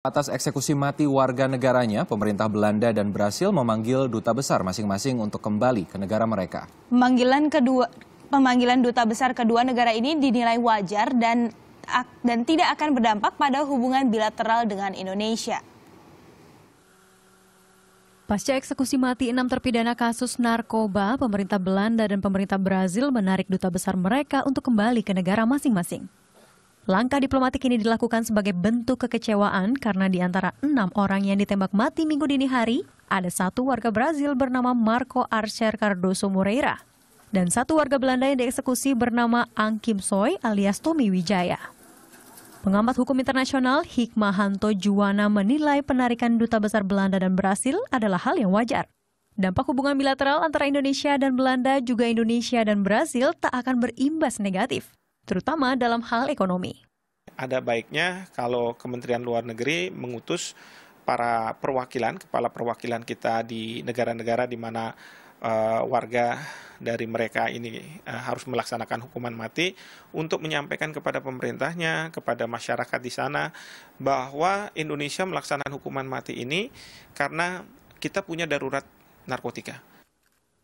Atas eksekusi mati warga negaranya, pemerintah Belanda dan Brasil memanggil duta besar masing-masing untuk kembali ke negara mereka. Pemanggilan duta besar kedua negara ini dinilai wajar dan tidak akan berdampak pada hubungan bilateral dengan Indonesia. Pasca eksekusi mati 6 terpidana kasus narkoba, pemerintah Belanda dan pemerintah Brasil menarik duta besar mereka untuk kembali ke negara masing-masing. Langkah diplomatik ini dilakukan sebagai bentuk kekecewaan karena di antara 6 orang yang ditembak mati Minggu dini hari, ada 1 warga Brazil bernama Marco Archer Cardoso Moreira dan 1 warga Belanda yang dieksekusi bernama Ang Kim Soy alias Tommy Wijaya. Pengamat hukum internasional Hikmahanto Juwana menilai penarikan duta besar Belanda dan Brasil adalah hal yang wajar. Dampak hubungan bilateral antara Indonesia dan Belanda juga Indonesia dan Brasil tak akan berimbas negatif, terutama dalam hal ekonomi. Ada baiknya kalau Kementerian Luar Negeri mengutus para perwakilan, kepala perwakilan kita di negara-negara di mana warga dari mereka ini harus melaksanakan hukuman mati untuk menyampaikan kepada pemerintahnya, kepada masyarakat di sana bahwa Indonesia melaksanakan hukuman mati ini karena kita punya darurat narkotika.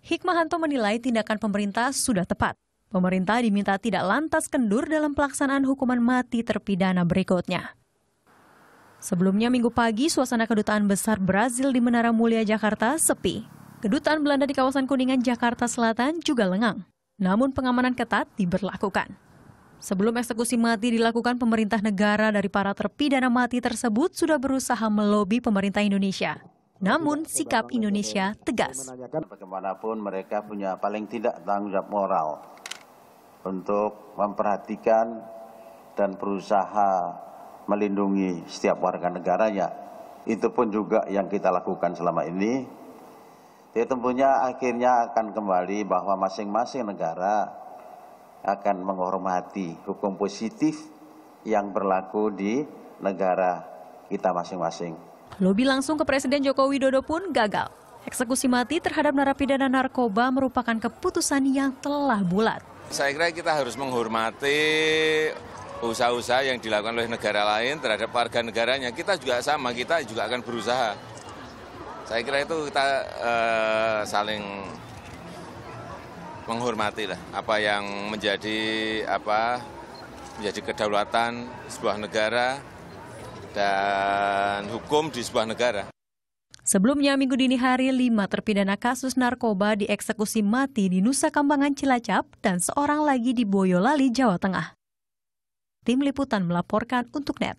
Hikmahanto menilai tindakan pemerintah sudah tepat. Pemerintah diminta tidak lantas kendur dalam pelaksanaan hukuman mati terpidana berikutnya. Sebelumnya Minggu pagi, suasana Kedutaan Besar Brasil di Menara Mulia, Jakarta sepi. Kedutaan Belanda di kawasan Kuningan, Jakarta Selatan juga lengang. Namun pengamanan ketat diberlakukan. Sebelum eksekusi mati dilakukan, pemerintah negara dari para terpidana mati tersebut sudah berusaha melobi pemerintah Indonesia. Namun sikap Indonesia tegas. Bagaimanapun mereka punya paling tidak tanggung jawab moral untuk memperhatikan dan berusaha melindungi setiap warga negaranya. Itu pun juga yang kita lakukan selama ini. Jadi tentunya akhirnya akan kembali bahwa masing-masing negara akan menghormati hukum positif yang berlaku di negara kita masing-masing. Lobi langsung ke Presiden Joko Widodo pun gagal. Eksekusi mati terhadap narapidana narkoba merupakan keputusan yang telah bulat. Saya kira kita harus menghormati usaha-usaha yang dilakukan oleh negara lain terhadap warga negaranya. Kita juga sama, kita juga akan berusaha. Saya kira itu kita saling menghormati lah apa yang menjadi kedaulatan sebuah negara dan hukum di sebuah negara. Sebelumnya Minggu dini hari 5 terpidana kasus narkoba dieksekusi mati di Nusa Kambangan, Cilacap dan seorang lagi di Boyolali, Jawa Tengah. Tim Liputan melaporkan untuk NET.